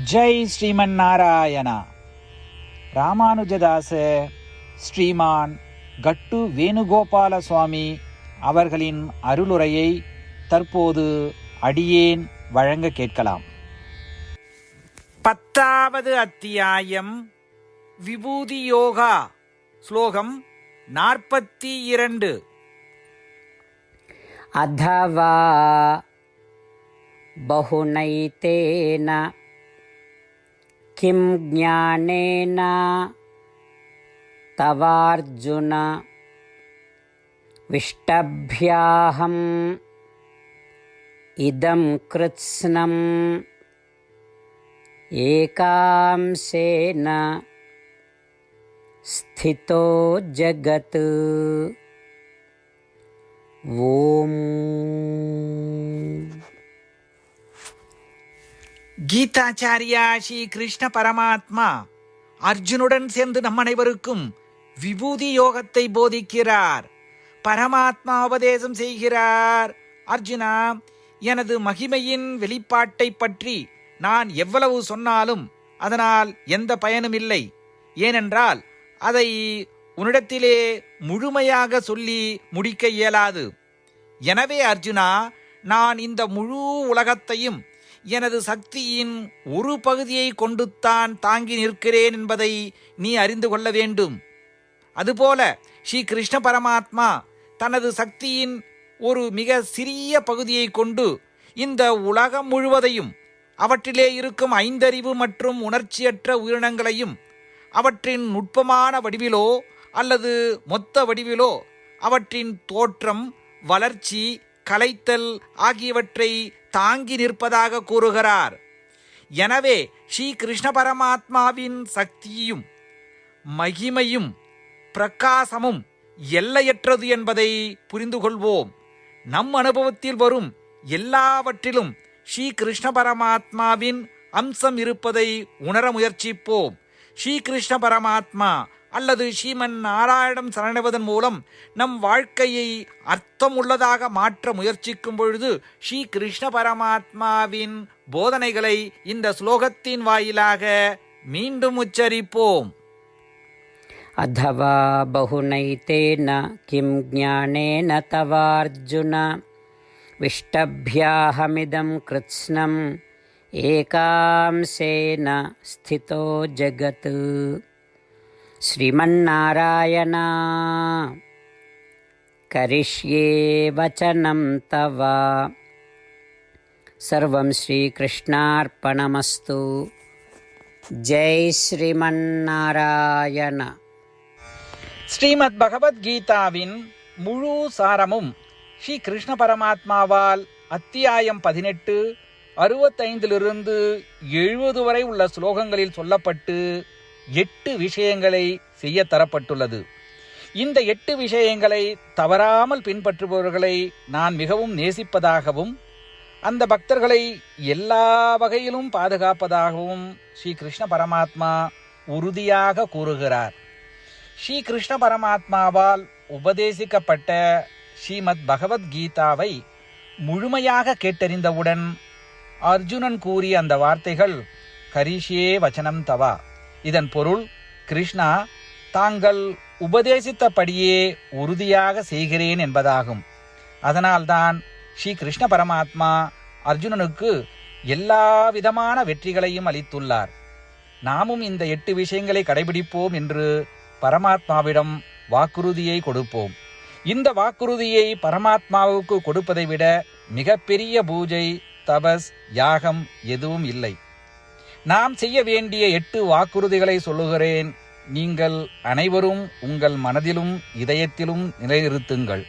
ஜெய் ஸ்ரீமன் நாராயணா. ராமானுஜதாச ஸ்ரீமான் கட்டு வேணுகோபால சுவாமி அவர்களின் அருளுரையை தற்போது அடியேன் வழங்க கேட்கலாம். 10வது அத்தியாயம் விபூதி யோகா, ஸ்லோகம் 42. அதவா பஹுனைதேன கிம் ஞானேன தவார்ஜுன விஷ்டப்யாஹம் இதம் கிருத்ஸ்னம் ஏகாம்சேன ஸ்திதோ ஜகத். ஓம். கீதாச்சாரியா ஸ்ரீ கிருஷ்ண பரமாத்மா அர்ஜுனுடன் சேர்ந்து நம் அனைவருக்கும் விபூதி யோகத்தை போதிக்கிறார். பரமாத்மா உபதேசம் செய்கிறார். அர்ஜுனா, எனது மகிமையின் வெளிப்பாட்டை பற்றி நான் எவ்வளவு சொன்னாலும் அதனால் எந்த பயனும் இல்லை. ஏனென்றால் அதை உன்னிடத்திலே முழுமையாக சொல்லி முடிக்க இயலாது. எனவே அர்ஜுனா, நான் இந்த முழு உலகத்தையும் எனது சக்தியின் ஒரு பகுதியை கொண்டுத்தான் தாங்கி நிற்கிறேன் என்பதை நீ அறிந்து கொள்ள வேண்டும். அதுபோல ஸ்ரீ கிருஷ்ண பரமாத்மா தனது சக்தியின் ஒரு மிக சிறிய பகுதியை கொண்டு இந்த உலகம் முழுவதையும், அவற்றிலே இருக்கும் 5 அறிவு மற்றும் உணர்ச்சியற்ற உயிரினங்களையும் அவற்றின் நுட்பமான வடிவிலோ அல்லது மொத்த வடிவிலோ அவற்றின் தோற்றம், வளர்ச்சி, கலைத்தல் ஆகியவற்றை தாங்கி நிற்பதாக கூறுகிறார். எனவே ஸ்ரீ கிருஷ்ண பரமாத்மாவின் சக்தியும் மகிமையும் பிரகாசமும் எல்லையற்றது என்பதை புரிந்து கொள்வோம். நம் அனுபவத்தில் வரும் எல்லாவற்றிலும் ஸ்ரீ கிருஷ்ண பரமாத்மாவின் அம்சம் இருப்பதை உணர முயற்சிப்போம். ஸ்ரீ கிருஷ்ண பரமாத்மா அல்லது ஸ்ரீமன் நாராயணம் சரணடைவதன் மூலம் நம் வாழ்க்கையை அர்த்தம் உள்ளதாக மாற்ற முயற்சிக்கும் பொழுது ஸ்ரீ கிருஷ்ண பரமாத்மாவின் போதனைகளை இந்த ஸ்லோகத்தின் வாயிலாக மீண்டும் உச்சரிப்போம். அதவா பஹுனைதேன கிம் ஞானேன தவார்ஜுன விஷ்டப்யாஹமிதம் கிருத்ஸ்னம் ஏகாம்சேன ஸ்திதோ ஜகத். ஸ்ரீமன்னாராயணா கரிஷ்யே வசனம் தவ. சர்வம் ஸ்ரீகிருஷ்ணார்ப்பணமஸ்து. ஜெய் ஸ்ரீமன்னாராயண. ஸ்ரீமத் பகவத்கீதாவின் முழு சாரமும் ஸ்ரீ கிருஷ்ண பரமாத்மாவால் அத்தியாயம் 18, 65 70 வரை உள்ள ஸ்லோகங்களில் சொல்லப்பட்டு 8 விஷயங்களை செய்ய தரப்பட்டுள்ளது. இந்த 8 விஷயங்களை தவறாமல் பின்பற்றுபவர்களை நான் மிகவும் நேசிப்பதாகவும் அந்த பக்தர்களை எல்லா வகையிலும் பாதுகாப்பதாகவும் ஸ்ரீ கிருஷ்ண பரமாத்மா உறுதியாக கூறுகிறார். ஸ்ரீ கிருஷ்ண பரமாத்மாவால் உபதேசிக்கப்பட்ட ஸ்ரீமத் பகவத்கீதாவை முழுமையாக கேட்டறிந்தவுடன் அர்ஜுனன் கூறிய அந்த வார்த்தைகள் கரிஷ்யே வசனம் தவா. இதன் பொருள், கிருஷ்ணா, தாங்கள் உபதேசித்தபடியே உறுதியாக செய்கிறேன் என்பதாகும். அதனால்தான் ஸ்ரீ கிருஷ்ண பரமாத்மா அர்ஜுனனுக்கு எல்லா விதமான வெற்றிகளையும் அளித்துள்ளார். நாமும் இந்த 8 விஷயங்களை கடைபிடிப்போம் என்று பரமாத்மாவிடம் வாக்குறுதியை கொடுப்போம். இந்த வாக்குறுதியை பரமாத்மாவுக்கு கொடுப்பதை விட மிகப்பெரிய பூஜை, தபஸ், யாகம் எதுவும் இல்லை. நாம் செய்ய வேண்டிய 8 வாக்குறுதிகளை சொல்லுகிறேன். நீங்கள் அனைவரும் உங்கள் மனதிலும் இதயத்திலும் நிலைநிறுத்துங்கள்.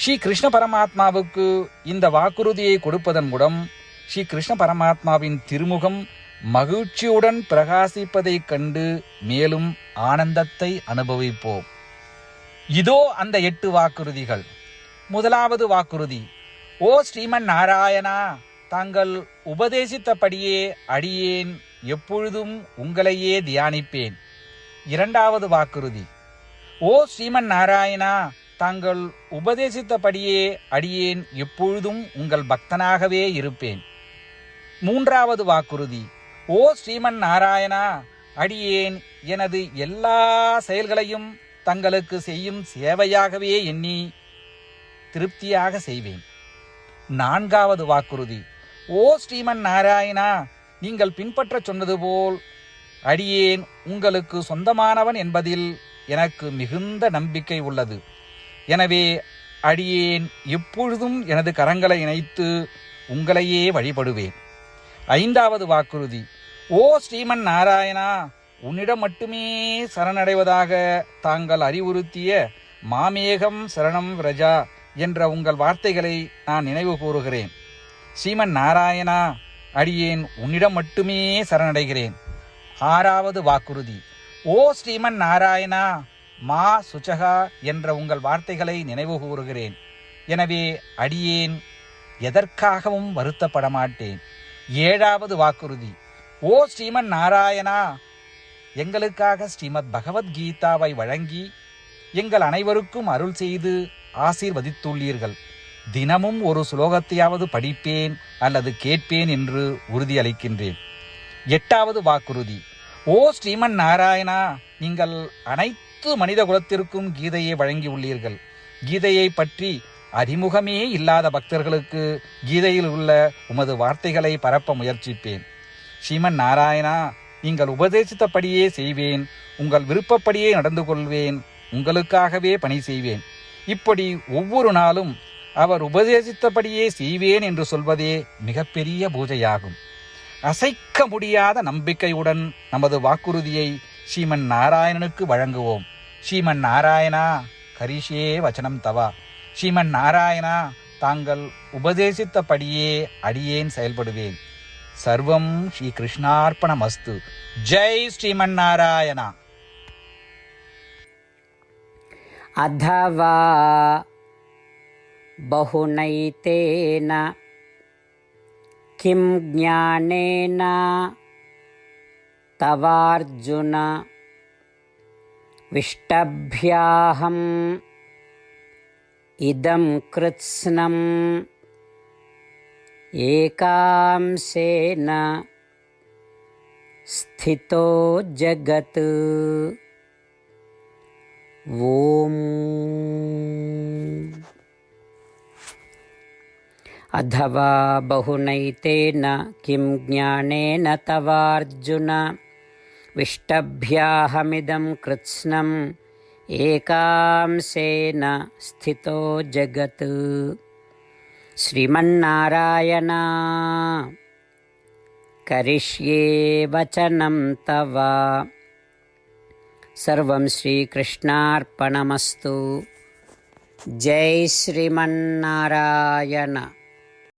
ஸ்ரீ கிருஷ்ண பரமாத்மாவுக்கு இந்த வாக்குறுதியை கொடுப்பதன் மூலம் ஸ்ரீ கிருஷ்ண பரமாத்மாவின் திருமுகம் மகிழ்ச்சியுடன் பிரகாசிப்பதைக் கண்டு மேலும் ஆனந்தத்தை அனுபவிப்போம். இதோ அந்த 8 வாக்குறுதிகள். முதலாவது வாக்குறுதி: ஓ ஸ்ரீமன் நாராயணா, தாங்கள் உபதேசித்தபடியே அடியேன் எப்பொழுதும் உங்களையே தியானிப்பேன். இரண்டாவது வாக்குறுதி: ஓ ஸ்ரீமன் நாராயணா, தாங்கள் உபதேசித்தபடியே அடியேன் எப்பொழுதும் உங்கள் பக்தனாகவே இருப்பேன். மூன்றாவது வாக்குறுதி: ஓ ஸ்ரீமன் நாராயணா, அடியேன் எனது எல்லா செயல்களையும் தங்களுக்கு செய்யும் சேவையாகவே எண்ணி திருப்தியாக செய்வேன். 4வது வாக்குறுதி. ஓ ஸ்ரீமன் நாராயணா, நீங்கள் பின்பற்றச் சொன்னது போல் அடியேன் உங்களுக்கு சொந்தமானவன் என்பதில் எனக்கு மிகுந்த நம்பிக்கை உள்ளது. எனவே அடியேன் எப்பொழுதும் எனது கரங்களை இணைத்து உங்களையே வழிபடுவேன். 5வது வாக்குறுதி. ஓ ஸ்ரீமன் நாராயணா, உன்னிடம் மட்டுமே சரணடைவதாக தாங்கள் அறிவுறுத்திய மாமேகம் சரணம் விரஜா என்ற உங்கள் வார்த்தைகளை நான் நினைவு கூறுகிறேன். ஸ்ரீமன் நாராயணா, அடியேன் உன்னிடம் மட்டுமே சரணடைகிறேன். 6வது வாக்குறுதி. ஓ ஸ்ரீமன் நாராயணா, மா சுச்சகா என்ற உங்கள் வார்த்தைகளை நினைவு கூறுகிறேன். எனவே அடியேன் எதற்காகவும் வருத்தப்பட மாட்டேன். 7வது வாக்குறுதி. ஓ ஸ்ரீமன் நாராயணா, எங்களுக்காக ஸ்ரீமத் பகவத்கீதாவை வழங்கி எங்கள் அனைவருக்கும் அருள் செய்து ஆசீர்வதித்துள்ளீர்கள். தினமும் ஒரு சுலோகத்தையாவது படிப்பேன் அல்லது கேட்பேன் என்று உறுதியளிக்கின்றேன். 8வது வாக்குறுதி. ஓ ஸ்ரீமன் நாராயணா, நீங்கள் அனைத்து மனித குலத்திற்கும் கீதையை வழங்கியுள்ளீர்கள். கீதையை பற்றி அறிமுகமே இல்லாத பக்தர்களுக்கு கீதையில் உள்ள உமது வார்த்தைகளை பரப்ப முயற்சிப்பேன். ஸ்ரீமன் நாராயணா, நீங்கள் உபதேசித்தபடியே செய்வேன். உங்கள் விருப்பப்படியே நடந்து கொள்வேன். உங்களுக்காகவே பணி செய்வேன். இப்படி ஒவ்வொரு நாளும் அவர் உபதேசித்தபடியே செய்வேன் என்று சொல்வதே மிகப்பெரிய பூஜையாகும். அசைக்க முடியாத நம்பிக்கையுடன் நமது வாக்குறுதியை ஸ்ரீமன் நாராயணனுக்கு வழங்குவோம். ஸ்ரீமன் நாராயணா, கரிஷே வச்சனம் தவா. ஸ்ரீமன் நாராயணா, தாங்கள் உபதேசித்தபடியே அடியேன் செயல்படுவேன். சர்வம் ஸ்ரீ கிருஷ்ணார்ப்பணமஸ்து. ஜெய் ஸ்ரீமன் நாராயணா. अथवा बहुनैतेन किं ज्ञानेन तवार्जुन विष्टभ्याहम् इदं कृत्स्नम् एकांशेन स्थितो जगत्. ஓம். अथवा बहुनैतेन किं ज्ञानेन तवार्जुन विष्टभ्याहमिदं कृत्स्नम् एकांशेन स्थितो जगत्. श्रीमन्नारायण, करिष्ये वचनं तव. सर्वं श्रीकृष्णार्पणमस्तु. जय श्रीमन्नारायण.